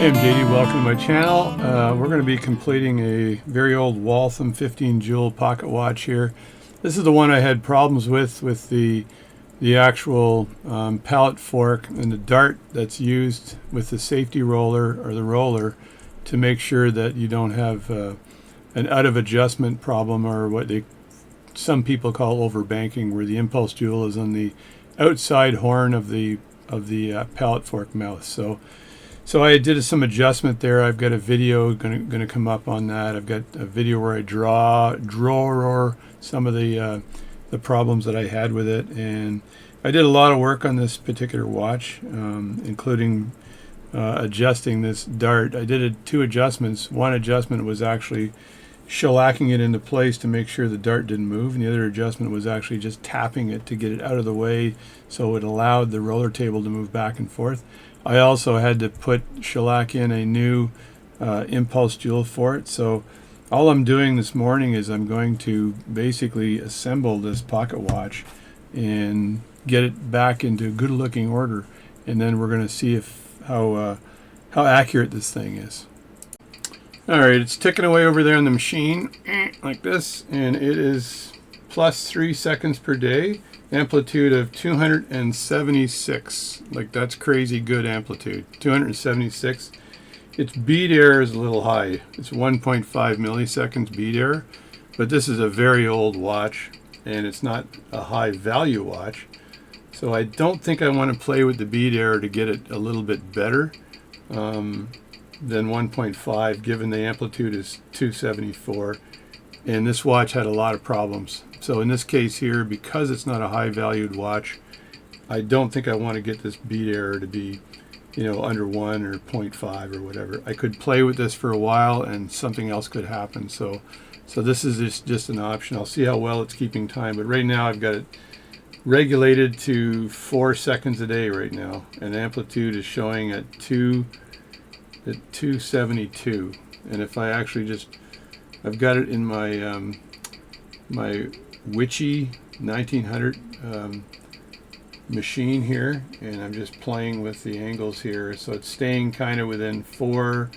Hey, I'm JD, welcome to my channel. We're going to be completing a very old Waltham 15 jewel pocket watch here. This is the one I had problems with the actual pallet fork and the dart that's used with the safety roller or the roller to make sure that you don't have an out of adjustment problem, or what some people call overbanking, where the impulse jewel is on the outside horn of the pallet fork mouth. So I did some adjustment there. I've got a video going to come up on that. I've got a video where I draw some of the problems that I had with it, and I did a lot of work on this particular watch, including adjusting this dart. I did two adjustments. One adjustment was actually shellacking it into place to make sure the dart didn't move, and the other adjustment was actually just tapping it to get it out of the way so it allowed the roller table to move back and forth. I also had to shellac in a new impulse jewel for it. So all I'm doing this morning is I'm going to basically assemble this pocket watch and get it back into good looking order, and then we're going to see how accurate this thing is. Alright, it's ticking away over there on the machine like this, and it is plus 3 seconds per day. Amplitude of 276. Like, that's crazy good amplitude. 276. Its bead error is a little high. It's 1.5 milliseconds bead error, but this is a very old watch and it's not a high value watch, so I don't think I want to play with the bead error to get it a little bit better than 1.5, given the amplitude is 274, and this watch had a lot of problems. So in this case here, because it's not a high valued watch, I don't think I want to get this bead error to be, under 1 or 0.5 or whatever. I could play with this for a while and something else could happen. So this is just an option. I'll see how well it's keeping time. But right now I've got it regulated to 4 seconds a day right now. And amplitude is showing at 272. And if I actually I've got it in my my Witchy 1900 machine here, and I'm just playing with the angles here, so it's staying kind of within 4.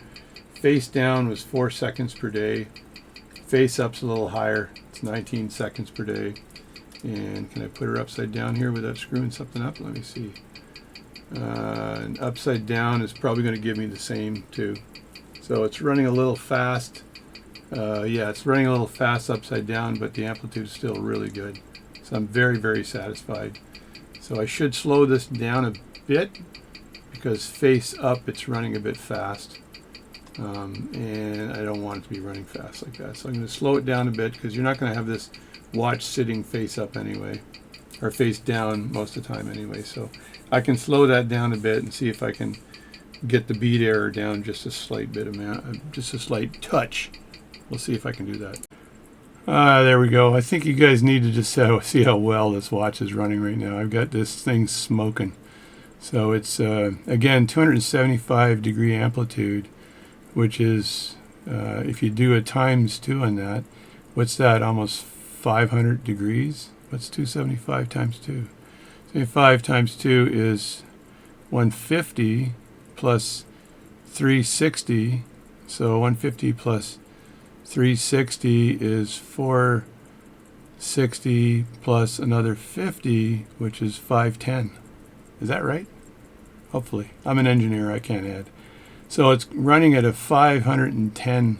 Face down was 4 seconds per day. Face up's a little higher. It's 19 seconds per day. And can I put her upside down here without screwing something up? Let me see. And upside down is probably going to give me the same too. So it's running a little fast. Yeah, it's running a little fast upside down, but the amplitude is still really good. So I'm very, very satisfied. So I should slow this down a bit, because face up it's running a bit fast. And I don't want it to be running fast like that. So I'm going to slow it down a bit, because you're not going to have this watch sitting face up anyway, or face down most of the time anyway. So I can slow that down a bit and see if I can get the bead error down just a slight just a slight touch. We'll see if I can do that. There we go. I think you guys need to just see how well this watch is running right now. I've got this thing smoking. So it's, again, 275 degree amplitude, which is, if you do a ×2 on that, what's that, almost 500 degrees? What's 275 times 2? 75 times 2 is 150 plus 360. So 150 plus 360 is 460 plus another 50, which is 510. Is that right? Hopefully. I'm an engineer, I can't add. So it's running at a 510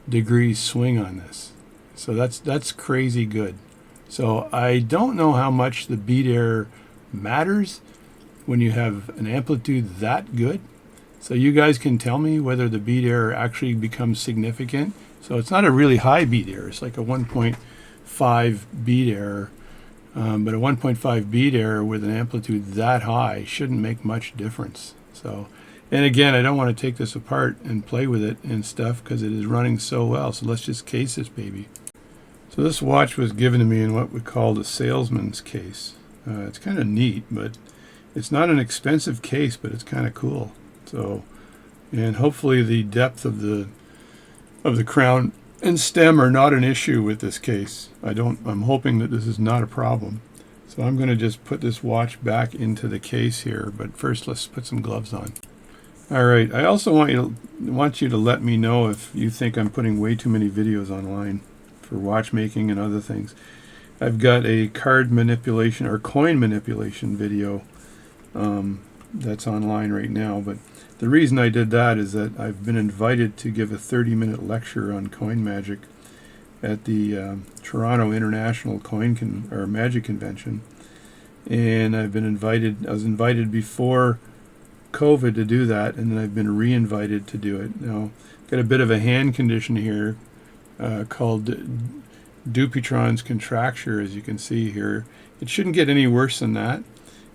degree swing on this. So that's crazy good. So I don't know how much the bead error matters when you have an amplitude that good. So you guys can tell me whether the bead error actually becomes significant. So it's not a really high bead error. It's like a 1.5 bead error. But a 1.5 bead error with an amplitude that high shouldn't make much difference. So, and again, I don't want to take this apart and play with it and stuff, because it is running so well. So let's just case this baby. So this watch was given to me in what we call the Salesman's case. It's kind of neat, but it's not an expensive case, but it's kind of cool. So, and hopefully the depth of the crown and stem are not an issue with this case. I'm hoping that this is not a problem. So I'm going to just put this watch back into the case here, but first let's put some gloves on. All right. I also want you to let me know if you think I'm putting way too many videos online for watchmaking and other things. I've got a card manipulation or coin manipulation video that's online right now, but the reason I did that is that I've been invited to give a 30-minute lecture on coin magic at the Toronto International or Magic Convention, and I was invited before COVID to do that, and then I've been re-invited to do it. Now, got a bit of a hand condition here called Dupuytren's contracture, as you can see here. It shouldn't get any worse than that,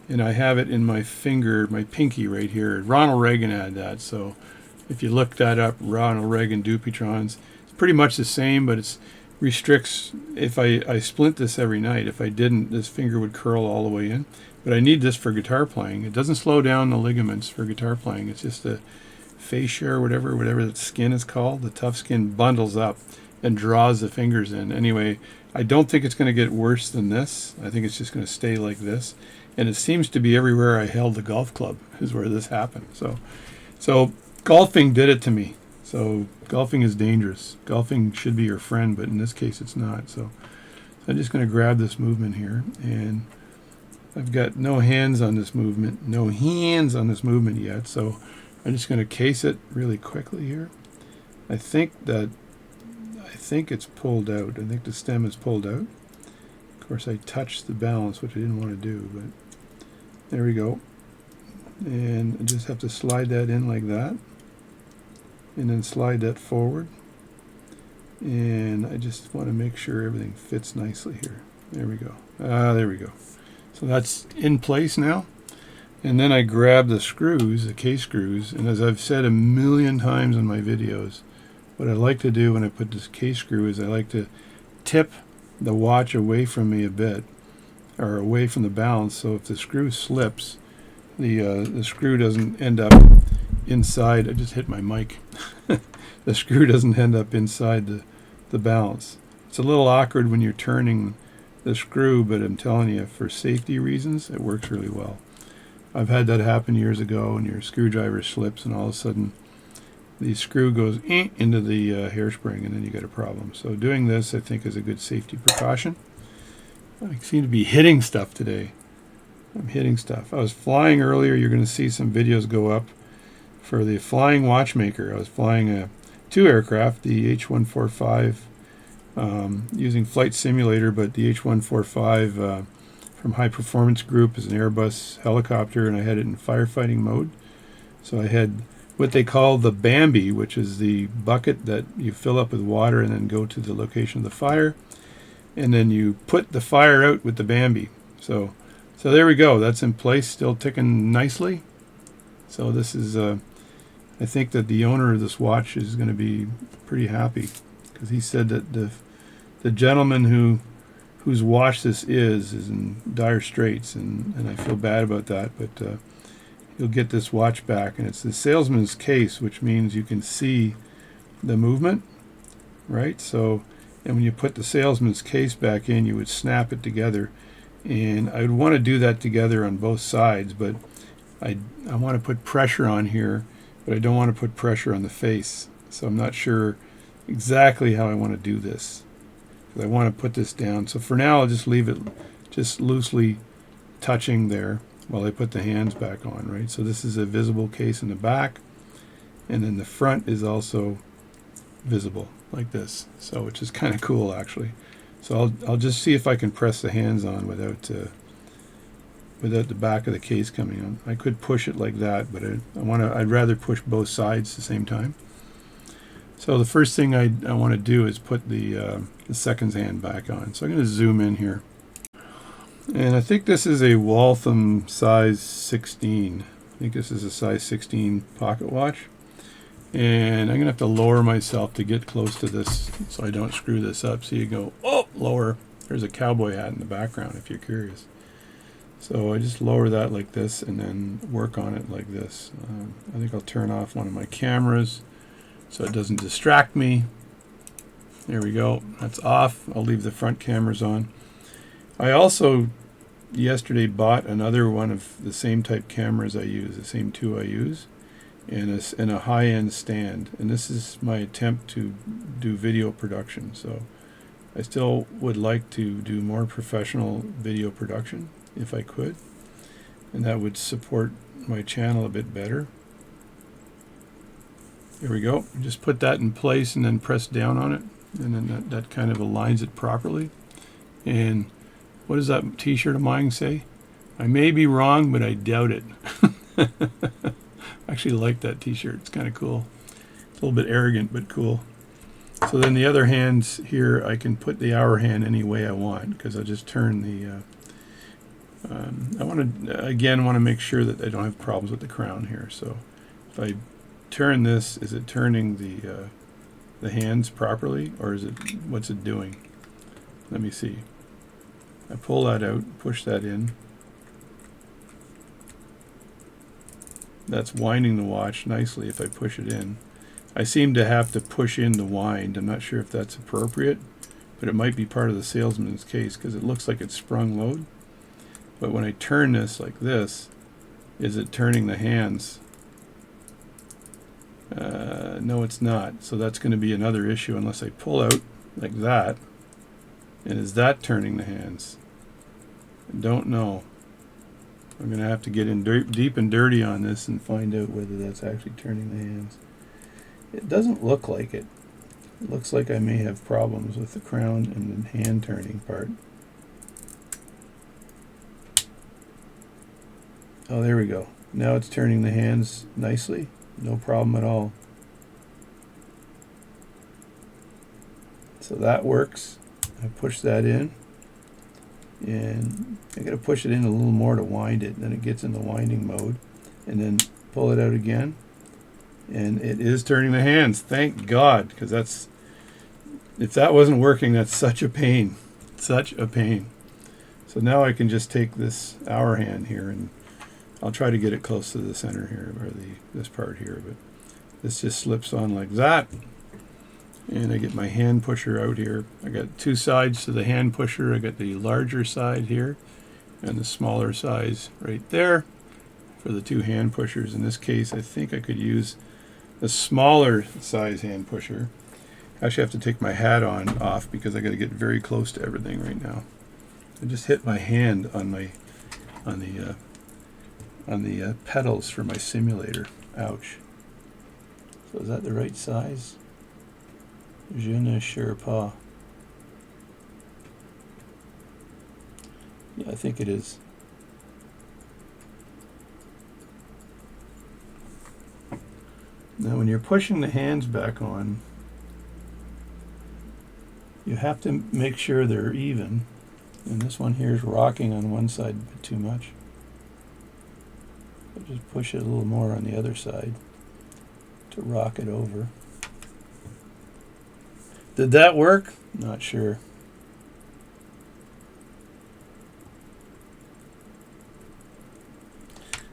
and I have it in my finger, my pinky right here. Ronald Reagan had that, so if you look that up, Ronald Reagan Dupuytren's, it's pretty much the same, but it restricts. If I splint this every night, if I didn't, this finger would curl all the way in. But I need this for guitar playing. It doesn't slow down the ligaments for guitar playing. It's just the fascia or whatever the skin is called. The tough skin bundles up and draws the fingers in. Anyway, I don't think it's going to get worse than this. I think it's just going to stay like this. And it seems to be everywhere I held the golf club is where this happened. So golfing did it to me. So golfing is dangerous. Golfing should be your friend, but in this case it's not. So I'm just going to grab this movement here, and I've got no hands on this movement yet, so I'm just going to case it really quickly here. I think it's pulled out. I think the stem is pulled out. Of course, I touched the balance, which I didn't want to do, but there we go. And I just have to slide that in like that, and then slide that forward. And I just want to make sure everything fits nicely here. There we go. There we go. So that's in place now. And then I grab the screws, the case screws, and as I've said a million times in my videos, what I like to do when I put this case screw is I like to tip the watch away from me a bit, or away from the balance, so if the screw slips, the screw doesn't end up inside. I just hit my mic. The screw doesn't end up inside the balance. It's a little awkward when you're turning the screw, but I'm telling you, for safety reasons, it works really well. I've had that happen years ago, and your screwdriver slips, and all of a sudden the screw goes into the hairspring, and then you got a problem. So doing this, I think, is a good safety precaution. I seem to be hitting stuff today. I'm hitting stuff. I was flying earlier. You're going to see some videos go up for the flying watchmaker. I was flying two aircraft, the H-145, using Flight Simulator, but the H-145 from High Performance Group is an Airbus helicopter, and I had it in firefighting mode. So I had what they call the Bambi, which is the bucket that you fill up with water and then go to the location of the fire, and then you put the fire out with the Bambi. So there we go. That's in place, still ticking nicely. So this is, I think that the owner of this watch is going to be pretty happy, because he said that the gentleman whose watch this is in dire straits, and I feel bad about that, but you'll get this watch back, and it's the salesman's case, which means you can see the movement, right? So, and when you put the salesman's case back in, you would snap it together, and I would want to do that together on both sides, but I want to put pressure on here, but I don't want to put pressure on the face, so I'm not sure exactly how I want to do this. I want to put this down, so for now I'll just leave it just loosely touching there while I put the hands back on, right? So this is a visible case in the back, and then the front is also visible like this, so which is kind of cool actually. So I'll just see if I can press the hands on without the back of the case coming on. I could push it like that, but I'd rather push both sides at the same time. So the first thing I want to do is put the second hand back on. So I'm going to zoom in here. And I think this is a Waltham size 16. I think this is a size 16 pocket watch. And I'm going to have to lower myself to get close to this so I don't screw this up. So you go, oh, lower. There's a cowboy hat in the background if you're curious. So I just lower that like this and then work on it like this. I think I'll turn off one of my cameras so it doesn't distract me. There we go. That's off. I'll leave the front cameras on. I also yesterday bought another one of the same type cameras I use, the same two I use. in a high-end stand, and this is my attempt to do video production. So I still would like to do more professional video production if I could, and that would support my channel a bit better. Here we go. Just put that in place and then press down on it, and then that kind of aligns it properly. And what does that t-shirt of mine say? I may be wrong, but I doubt it. I actually like that t-shirt. It's kind of cool. It's a little bit arrogant, but cool. So then the other hands here, I can put the hour hand any way I want, because I'll just turn the I want to make sure that I don't have problems with the crown here. So if I turn this, is it turning the hands properly, or is it, what's it doing? Let me see. I pull that out, push that in. That's winding the watch nicely if I push it in. I seem to have to push in the wind. I'm not sure if that's appropriate, but it might be part of the salesman's case because it looks like it's sprung load. But when I turn this like this, is it turning the hands? No, it's not. So that's going to be another issue unless I pull out like that. And is that turning the hands? I don't know. I'm going to have to get in deep and dirty on this and find out whether that's actually turning the hands. It doesn't look like it. It looks like I may have problems with the crown and the hand turning part. Oh, there we go. Now it's turning the hands nicely. No problem at all. So that works. I push that in. And I got to push it in a little more to wind it. Then it gets in the winding mode. And then pull it out again. And it is turning the hands. Thank God. Because that's, if that wasn't working, that's such a pain. Such a pain. So now I can just take this hour hand here, and I'll try to get it close to the center here, or this part here, but this just slips on like that. And I get my hand pusher out here. I got two sides to the hand pusher. I got the larger side here and the smaller size right there for the two hand pushers. In this case, I think I could use a smaller size hand pusher. I actually have to take my hat off because I got to get very close to everything right now. I just hit my hand on the pedals for my simulator. Ouch. So is that the right size? Je ne sais pas. Yeah, I think it is. Now when you're pushing the hands back on, you have to make sure they're even. And this one here is rocking on one side a bit too much. I'll just push it a little more on the other side to rock it over. Did that work? Not sure.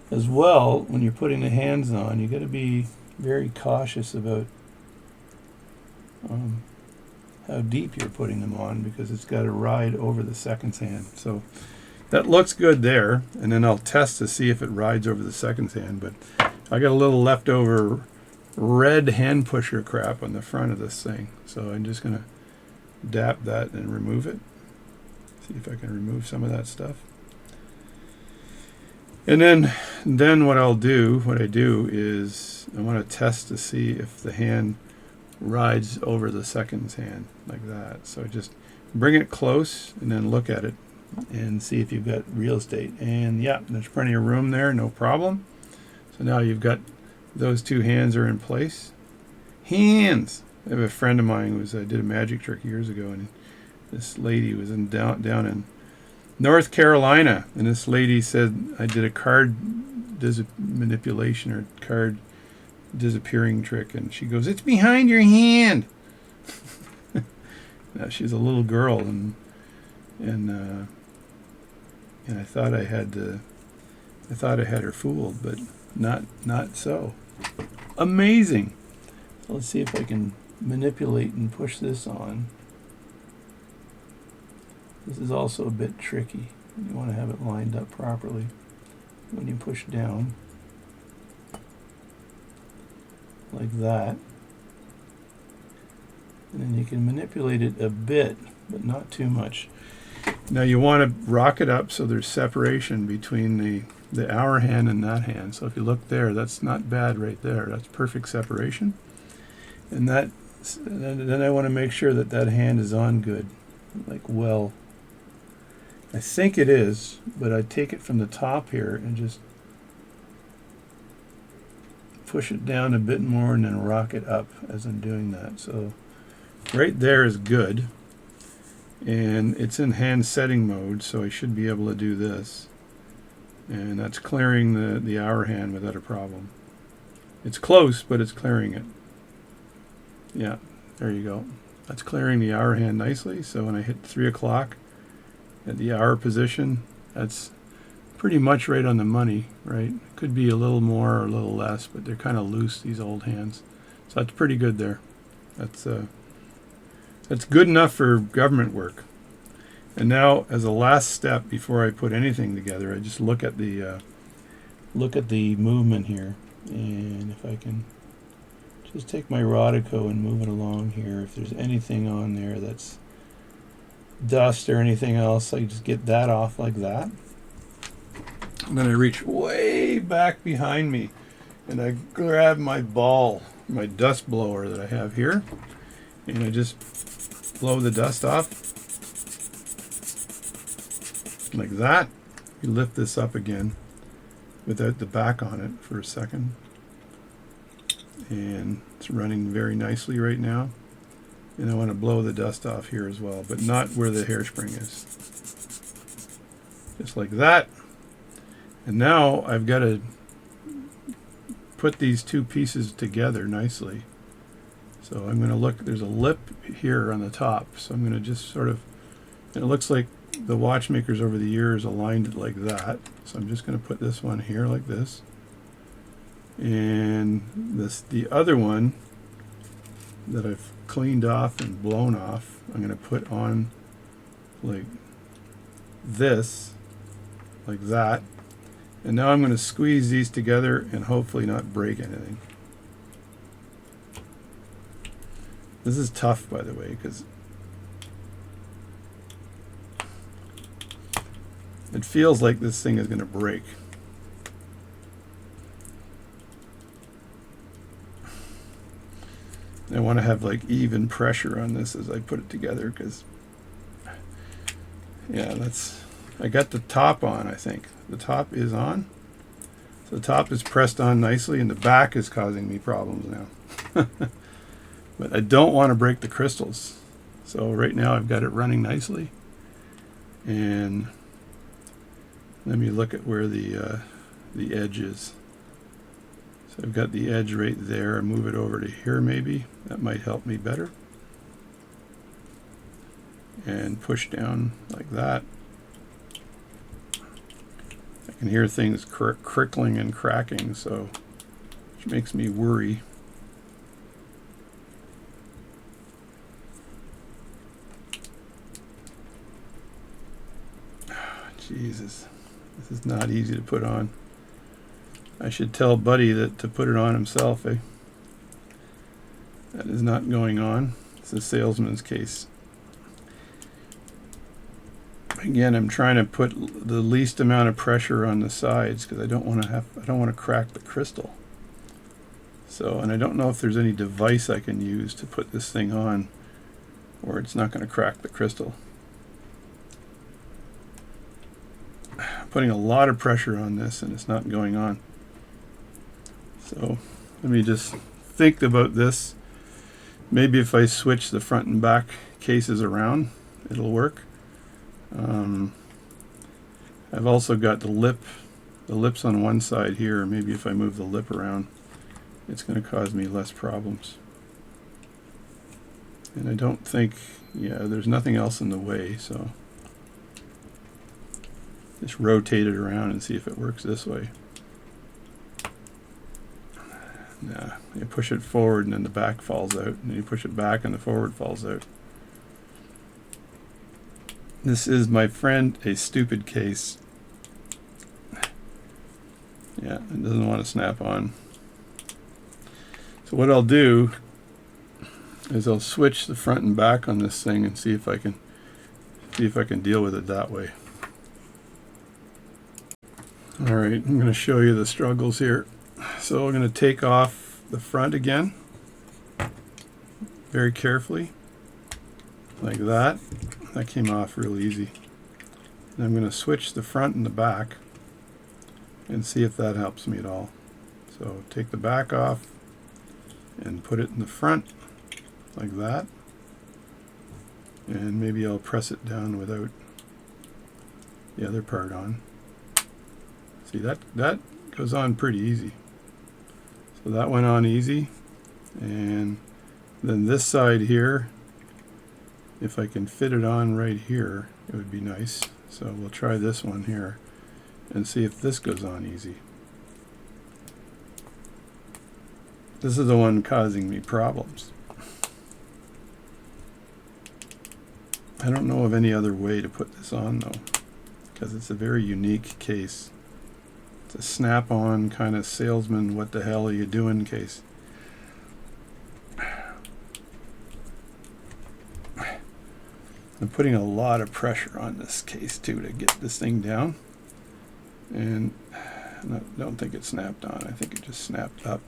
As well, when you're putting the hands on, you got to be very cautious about how deep you're putting them on, because it's got to ride over the seconds hand. So that looks good there, and then I'll test to see if it rides over the seconds hand. But I got a little leftover red hand pusher crap on the front of this thing, so I'm just gonna dap that and remove it. See if I can remove some of that stuff. And then what I do is I want to test to see if the hand rides over the seconds hand like that. So just bring it close and then look at it and see if you've got real estate. And yeah, there's plenty of room there, no problem. So now you've got those two hands are in place. Hands! I have a friend of mine who did a magic trick years ago, and this lady was down in North Carolina, and this lady said I did a card manipulation or card disappearing trick, and she goes, "It's behind your hand." Now she's a little girl, and I thought I had her fooled, but not so. Amazing. So let's see if I can manipulate and push this on. This is also a bit tricky. You want to have it lined up properly when you push down. like that. And then you can manipulate it a bit, but not too much. Now you want to rock it up so there's separation between the hour hand and that hand. So if you look there, that's not bad right there. That's perfect separation. And then I want to make sure that that hand is on good, like well. I think it is, but I take it from the top here and just push it down a bit more and then rock it up as I'm doing that. So right there is good, and it's in hand setting mode, so I should be able to do this, and that's clearing the hour hand without a problem. It's close, but it's clearing it. Yeah, there you go. That's clearing the hour hand nicely. So when I hit 3 o'clock at the hour position, that's pretty much right on the money, right? Could be a little more or a little less, but they're kind of loose, these old hands. So that's pretty good there. That's good enough for government work. And now, as a last step before I put anything together, I just look at the movement here, and if I can just take my Rodico and move it along here, if there's anything on there that's dust or anything else, I just get that off like that. And then I reach way back behind me and I grab my ball, my dust blower that I have here, and I just blow the dust off like that. You lift this up again without the back on it for a second, and it's running very nicely right now. And I want to blow the dust off here as well, but not where the hairspring is. Just like that. And now I've got to put these two pieces together nicely. So I'm going to look, there's a lip here on the top, so I'm going to just sort of, and it looks like the watchmakers over the years aligned it like that. So I'm just going to put this one here like this. And the other one that I've cleaned off and blown off, I'm going to put on like this, like that. And now I'm going to squeeze these together and hopefully not break anything. This is tough, by the way, because it feels like this thing is going to break. I want to have like even pressure on this as I put it together, because yeah, I got the top on. I think the top is on, so the top is pressed on nicely, and the back is causing me problems now. But I don't want to break the crystals, so right now I've got it running nicely. And let me look at where the edge is. So I've got the edge right there. Move it over to here maybe. That might help me better. And push down like that. I can hear things crickling and cracking, so which makes me worry. Jesus, this is not easy to put on. I should tell Buddy that to put it on himself, eh? That is not going on. It's a salesman's case. Again, I'm trying to put the least amount of pressure on the sides because I don't want to crack the crystal. So, and I don't know if there's any device I can use to put this thing on where it's not going to crack the crystal. I'm putting a lot of pressure on this and it's not going on. So let me just think about this. Maybe if I switch the front and back cases around, it'll work. I've also got the lips on one side here. Maybe if I move the lip around, it's going to cause me less problems. And I don't think, yeah, there's nothing else in the way, so just rotate it around and see if it works this way. Nah, you push it forward and then the back falls out, and then you push it back and the forward falls out. This is, my friend, a stupid case. Yeah, it doesn't want to snap on. So what I'll do is I'll switch the front and back on this thing and see if I can deal with it that way. All right, I'm going to show you the struggles here. So I'm going to take off the front again, very carefully, like that. That came off real easy. And I'm going to switch the front and the back and see if that helps me at all. So take the back off and put it in the front like that, and maybe I'll press it down without the other part on. See, that goes on pretty easy. So that went on easy, and then this side here, if I can fit it on right here, it would be nice. So we'll try this one here and see if this goes on easy. This is the one causing me problems. I don't know of any other way to put this on though, because it's a very unique case. It's a snap-on kind of salesman, what the hell are you doing case. I'm putting a lot of pressure on this case too to get this thing down, and I don't think it snapped on. I think it just snapped up.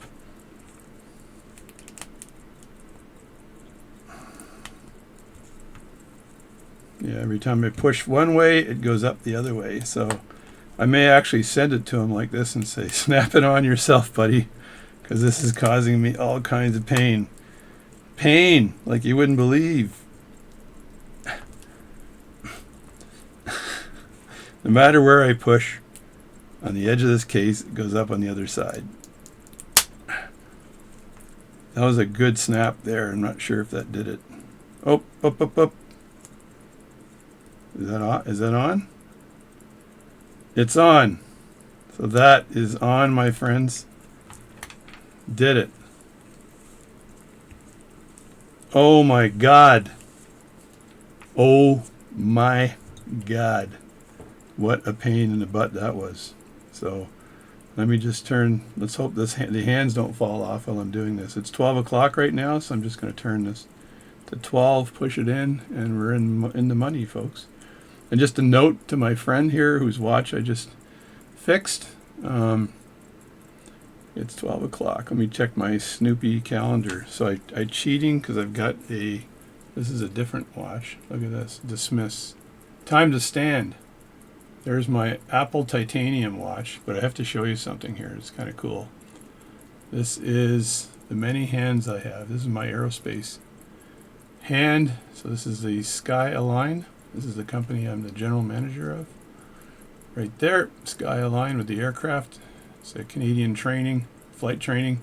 Yeah, every time I push one way, it goes up the other way. So I may actually send it to him like this and say, snap it on yourself, buddy, because this is causing me all kinds of pain. Pain like you wouldn't believe. No matter where I push on the edge of this case, it goes up on the other side. That was a good snap there. I'm not sure if that did it. Oh, up, up, up. Is that on? Is that on? It's on. So that is on, my friends. Did it. Oh my God. Oh my God. What a pain in the butt that was. So let me just turn, let's hope the hands don't fall off while I'm doing this. It's 12 o'clock right now, so I'm just going to turn this to 12, push it in, and we're in the money, folks. And just a note to my friend here whose watch I just fixed. It's 12 o'clock. Let me check my Snoopy calendar. So I cheating because I've got this is a different watch. Look at this, dismiss. Time to stand. There's my Apple titanium watch, but I have to show you something here. It's kind of cool. This is the many hands I have. This is my aerospace hand. So this is the Sky Align. This is the company I'm the general manager of. Right there, Sky Align with the aircraft. It's a Canadian flight training.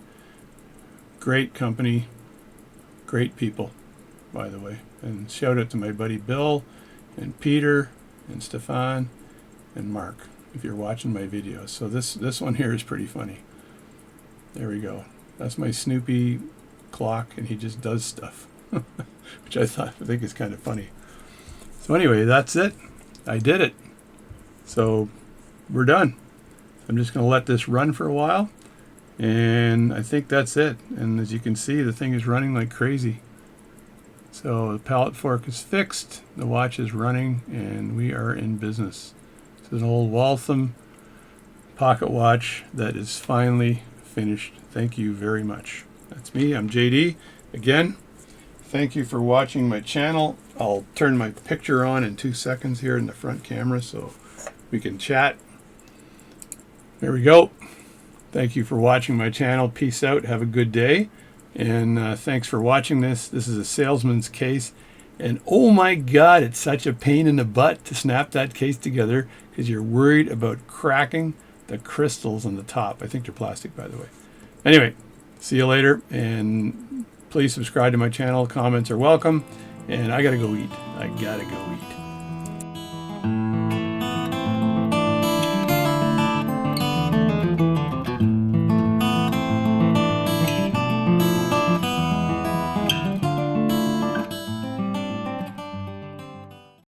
Great company, great people, by the way. And shout out to my buddy Bill and Peter and Stefan and Mark, if you're watching my videos. So this one here is pretty funny. There we go. That's my Snoopy clock, and he just does stuff, which I think is kind of funny. So anyway, that's it. I did it. So we're done. I'm just going to let this run for a while, and I think that's it. And as you can see, the thing is running like crazy. So the pallet fork is fixed, the watch is running, and we are in business. It's an old Waltham Pocket Watch that is finally finished. Thank you very much. That's me. I'm JD. Again, thank you for watching my channel. I'll turn my picture on in 2 seconds here in the front camera so we can chat. There we go. Thank you for watching my channel. Peace out. Have a good day. And thanks for watching this. This is a salesman's case. And oh my God, it's such a pain in the butt to snap that case together because you're worried about cracking the crystals on the top. I think they're plastic, by the way. Anyway, see you later. And please subscribe to my channel. Comments are welcome. And I gotta go eat. I gotta go eat.